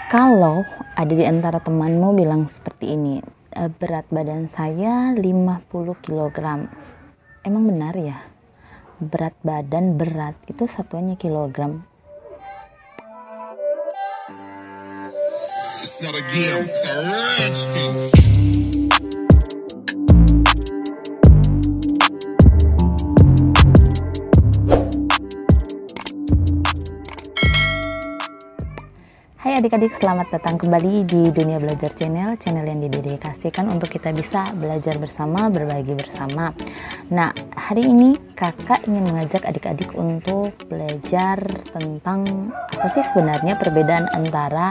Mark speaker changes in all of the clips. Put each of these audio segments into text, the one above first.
Speaker 1: Kalau ada di antara temanmu bilang seperti ini, berat badan saya 50 kilogram. Emang benar ya? Berat badan berat itu satuannya kilogram.
Speaker 2: It's not a game, it's a rich thing.
Speaker 1: Hai adik-adik, selamat datang kembali di Dunia Belajar Channel yang didedikasikan untuk kita bisa belajar bersama, berbagi bersama. Nah, hari ini kakak ingin mengajak adik-adik untuk belajar tentang apa sih sebenarnya perbedaan antara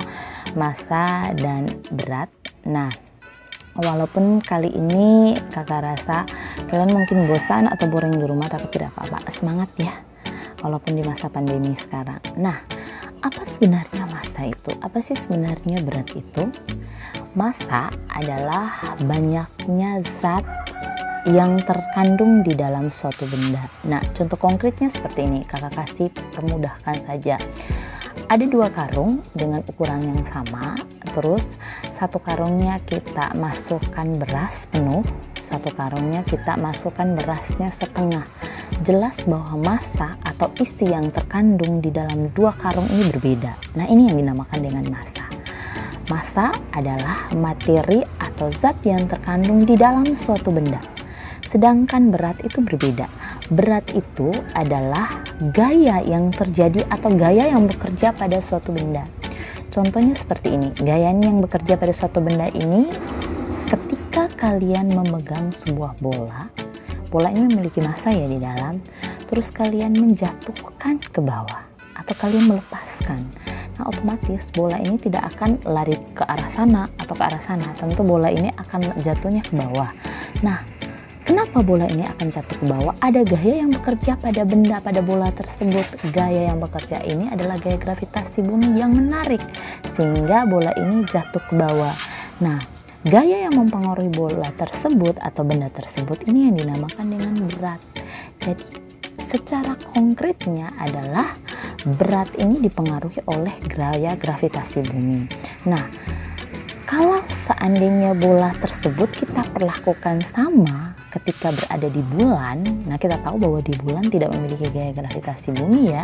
Speaker 1: massa dan berat. Nah, walaupun kali ini kakak rasa kalian mungkin bosan atau boring di rumah, tapi tidak apa-apa, semangat ya, walaupun di masa pandemi sekarang. Nah, apa sebenarnya massa itu? Apa sih sebenarnya berat itu? Massa adalah banyaknya zat yang terkandung di dalam suatu benda. Nah, contoh konkretnya seperti ini, kakak kasih permudahkan saja. Ada dua karung dengan ukuran yang sama, terus satu karungnya kita masukkan beras penuh, satu karungnya kita masukkan berasnya setengah. Jelas bahwa massa atau isi yang terkandung di dalam dua karung ini berbeda. Nah, ini yang dinamakan dengan massa. Massa adalah materi atau zat yang terkandung di dalam suatu benda. Sedangkan berat itu berbeda. Berat itu adalah gaya yang terjadi atau gaya yang bekerja pada suatu benda. Contohnya seperti ini. Gaya yang bekerja pada suatu benda ini ketika kalian memegang sebuah bola. Bola ini memiliki massa ya di dalam. Terus kalian menjatuhkan ke bawah atau kalian melepaskan. Nah, otomatis bola ini tidak akan lari ke arah sana atau ke arah sana. Tentu bola ini akan jatuhnya ke bawah. Nah, kenapa bola ini akan jatuh ke bawah? Ada gaya yang bekerja pada benda, pada bola tersebut. Gaya yang bekerja ini adalah gaya gravitasi bumi yang menarik sehingga bola ini jatuh ke bawah. Nah, gaya yang mempengaruhi bola tersebut atau benda tersebut ini yang dinamakan dengan berat. Jadi secara konkretnya adalah berat ini dipengaruhi oleh gaya gravitasi bumi. Nah, kalau seandainya bola tersebut kita perlakukan sama ketika berada di bulan, nah kita tahu bahwa di bulan tidak memiliki gaya gravitasi bumi ya,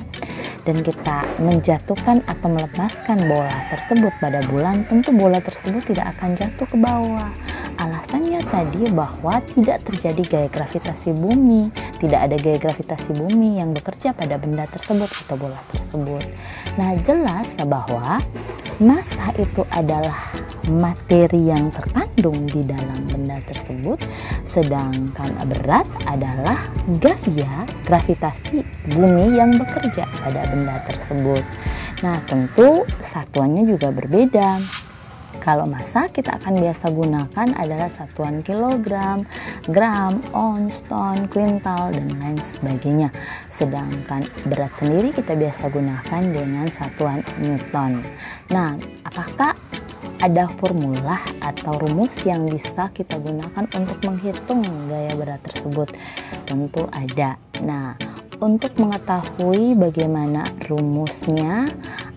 Speaker 1: dan kita menjatuhkan atau melepaskan bola tersebut pada bulan, tentu bola tersebut tidak akan jatuh ke bawah. Alasannya tadi bahwa tidak terjadi gaya gravitasi bumi, tidak ada gaya gravitasi bumi yang bekerja pada benda tersebut atau bola tersebut. Nah, jelas bahwa massa itu adalah materi yang terkandung di dalam benda tersebut, sedangkan berat adalah gaya gravitasi bumi yang bekerja pada benda tersebut. Nah, tentu satuannya juga berbeda. Kalau massa kita akan biasa gunakan adalah satuan kilogram, gram, ons, ton, kuintal, dan lain sebagainya. Sedangkan berat sendiri kita biasa gunakan dengan satuan newton. Nah, apakah ada formula atau rumus yang bisa kita gunakan untuk menghitung gaya berat tersebut? Tentu ada. Nah, untuk mengetahui bagaimana rumusnya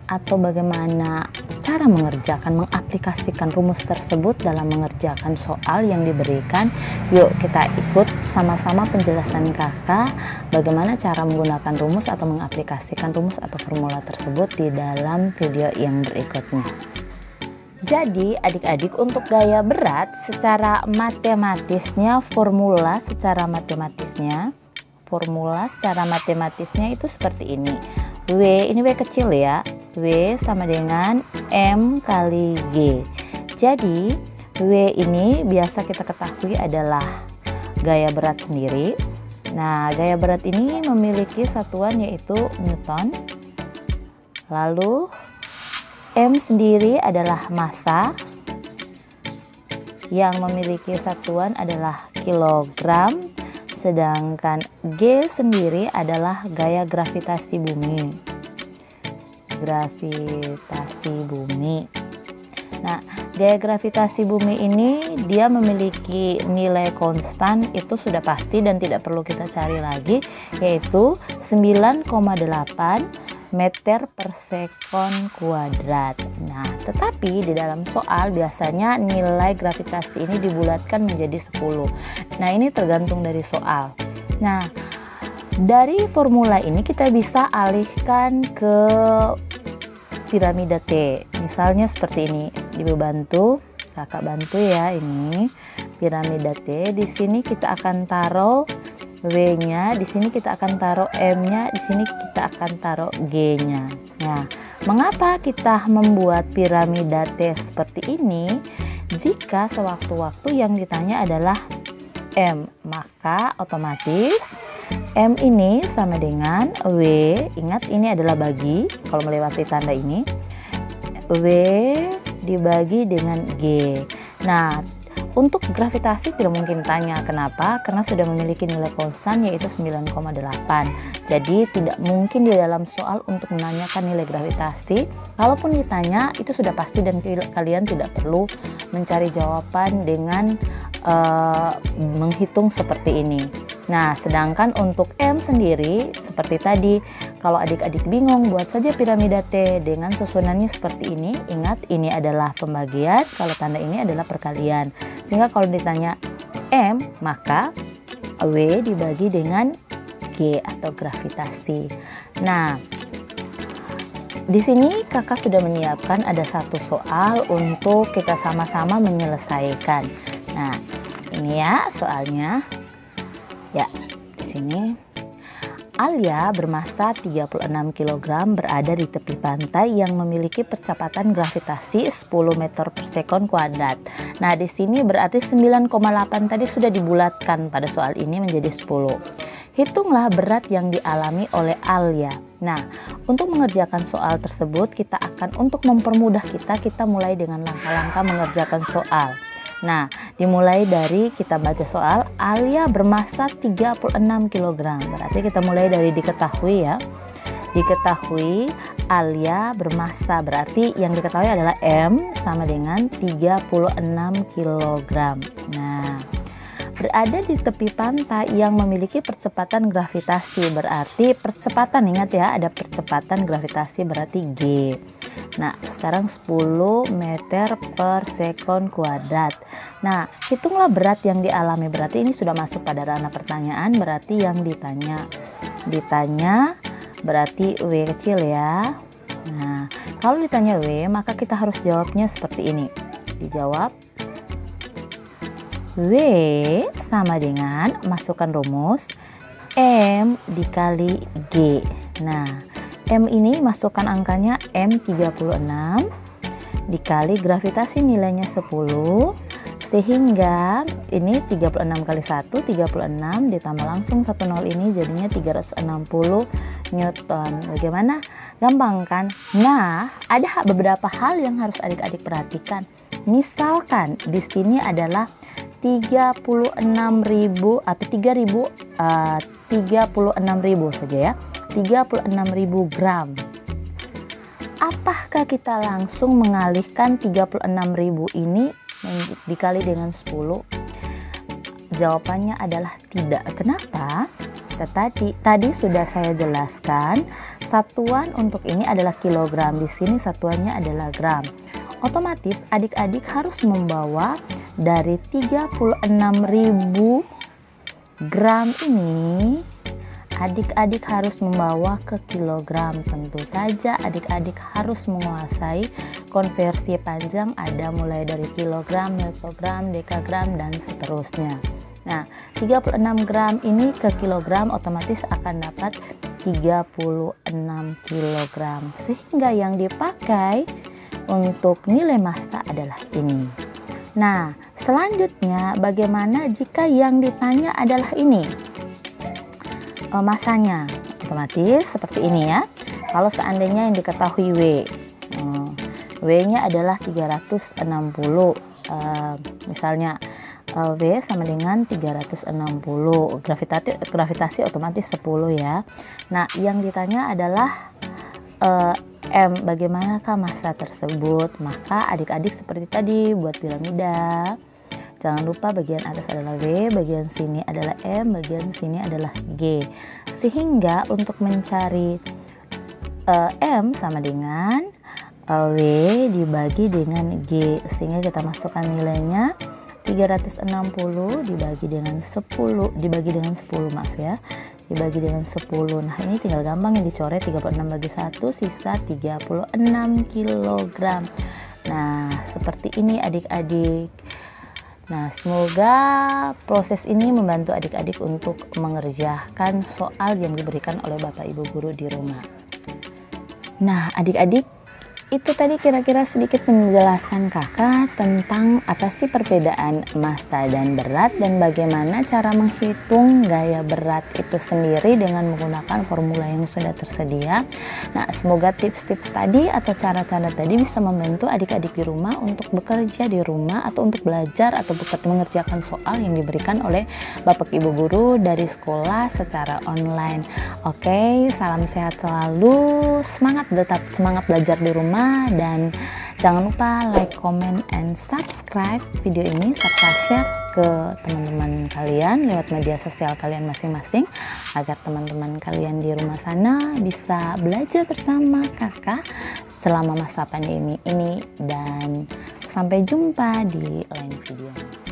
Speaker 1: atau bagaimana cara mengaplikasikan rumus tersebut dalam mengerjakan soal yang diberikan, yuk kita ikut sama-sama penjelasan kakak bagaimana cara menggunakan rumus atau mengaplikasikan rumus atau formula tersebut di dalam video yang berikutnya. Jadi adik-adik, untuk gaya berat secara matematisnya, formula secara matematisnya itu seperti ini. W, ini W kecil ya, W sama dengan M kali G. Jadi W ini biasa kita ketahui adalah gaya berat sendiri. Nah, gaya berat ini memiliki satuan yaitu newton. Lalu M sendiri adalah massa yang memiliki satuan adalah kilogram, sedangkan G sendiri adalah gaya gravitasi bumi. Nah, gaya gravitasi bumi ini dia memiliki nilai konstan, itu sudah pasti dan tidak perlu kita cari lagi, yaitu 9,8 meter per sekon kuadrat. Nah, tetapi di dalam soal biasanya nilai gravitasi ini dibulatkan menjadi 10. Nah, ini tergantung dari soal. Nah, dari formula ini kita bisa alihkan ke piramida T. Misalnya seperti ini. Ibu bantu, kakak bantu ya ini. Piramida T, di sini kita akan taruh W-nya, di sini kita akan taruh M-nya, di sini kita akan taruh G-nya. Nah, mengapa kita membuat piramida T seperti ini? Jika sewaktu-waktu yang ditanya adalah M, maka otomatis M ini sama dengan W, ingat ini adalah bagi, kalau melewati tanda ini, W dibagi dengan G. Nah, untuk gravitasi tidak mungkin tanya, kenapa? Karena sudah memiliki nilai konstan yaitu 9,8. Jadi tidak mungkin di dalam soal untuk menanyakan nilai gravitasi. Kalaupun ditanya itu sudah pasti dan kalian tidak perlu mencari jawaban dengan menghitung seperti ini. Nah, sedangkan untuk M sendiri seperti tadi, kalau adik-adik bingung buat saja piramida T dengan susunannya seperti ini. Ingat, ini adalah pembagian, kalau tanda ini adalah perkalian. Sehingga kalau ditanya M, maka W dibagi dengan G atau gravitasi. Nah, di sini kakak sudah menyiapkan ada satu soal untuk kita sama-sama menyelesaikan. Nah, ini ya soalnya. Ya, di sini Alia bermasa 36 kg berada di tepi pantai yang memiliki percepatan gravitasi 10 meter per sekon kuadrat. Nah, di sini berarti 9,8 tadi sudah dibulatkan pada soal ini menjadi 10. Hitunglah berat yang dialami oleh Alia. Nah, untuk mengerjakan soal tersebut untuk mempermudah kita mulai dengan langkah-langkah mengerjakan soal. Nah, dimulai dari kita baca soal, Alia bermasa 36 kg. Berarti kita mulai dari diketahui ya. Diketahui Alia bermasa, berarti yang diketahui adalah M sama dengan 36 kg. Nah, berada di tepi pantai yang memiliki percepatan gravitasi, berarti percepatan, ingat ya, ada percepatan gravitasi berarti G. Nah, sekarang 10 meter per sekon kuadrat. Nah, hitunglah berat yang dialami, berarti ini sudah masuk pada ranah pertanyaan, berarti yang ditanya berarti W kecil ya. Nah, kalau ditanya W, maka kita harus jawabnya seperti ini. Dijawab W sama dengan, masukkan rumus M dikali G. Nah, M ini masukkan angkanya M36 dikali gravitasi nilainya 10, sehingga ini 36 kali 1 36 ditambah langsung 10 ini jadinya 360 Newton. Bagaimana? Gampang kan? Nah, ada beberapa hal yang harus adik-adik perhatikan. Misalkan di sini adalah 36.000 atau 36.000 saja ya. 36.000 gram. Apakah kita langsung mengalihkan 36.000 ini dikali dengan 10? Jawabannya adalah tidak. Kenapa? Tadi sudah saya jelaskan, satuan untuk ini adalah kilogram, di sini satuannya adalah gram. Otomatis adik-adik harus membawa dari 36.000 gram ini, adik-adik harus membawa ke kilogram. Tentu saja adik-adik harus menguasai konversi panjang, ada mulai dari kilogram, mikrogram, dekagram, dan seterusnya. Nah, 36 gram ini ke kilogram otomatis akan dapat 36 kilogram. Sehingga yang dipakai untuk nilai massa adalah ini. Nah, selanjutnya bagaimana jika yang ditanya adalah ini? Masanya otomatis seperti ini ya. Kalau seandainya yang diketahui W nya adalah 360, misalnya W sama dengan 360, gravitasi otomatis 10 ya. Nah, yang ditanya adalah M, bagaimanakah massa tersebut? Maka adik-adik seperti tadi buat piramida, jangan lupa bagian atas adalah W, bagian sini adalah M, bagian sini adalah G. Sehingga untuk mencari M sama dengan W dibagi dengan G, sehingga kita masukkan nilainya 360 dibagi dengan 10, maaf ya, dibagi dengan 10. Nah ini tinggal gampang yang dicoret, 36 bagi 1 sisa 36 kg. Nah seperti ini adik-adik. Nah semoga proses ini membantu adik-adik untuk mengerjakan soal yang diberikan oleh Bapak Ibu guru di rumah. Nah adik-adik, itu tadi kira-kira sedikit penjelasan kakak tentang apa sih perbedaan massa dan berat dan bagaimana cara menghitung gaya berat itu sendiri dengan menggunakan formula yang sudah tersedia. Nah semoga tips-tips tadi atau cara-cara tadi bisa membantu adik-adik di rumah untuk bekerja di rumah atau untuk belajar atau mengerjakan soal yang diberikan oleh Bapak Ibu guru dari sekolah secara online. Oke, salam sehat selalu, tetap semangat belajar di rumah. Dan jangan lupa like, comment, and subscribe video ini serta share ke teman-teman kalian lewat media sosial kalian masing-masing agar teman-teman kalian di rumah sana bisa belajar bersama kakak selama masa pandemi ini. Dan sampai jumpa di lain video.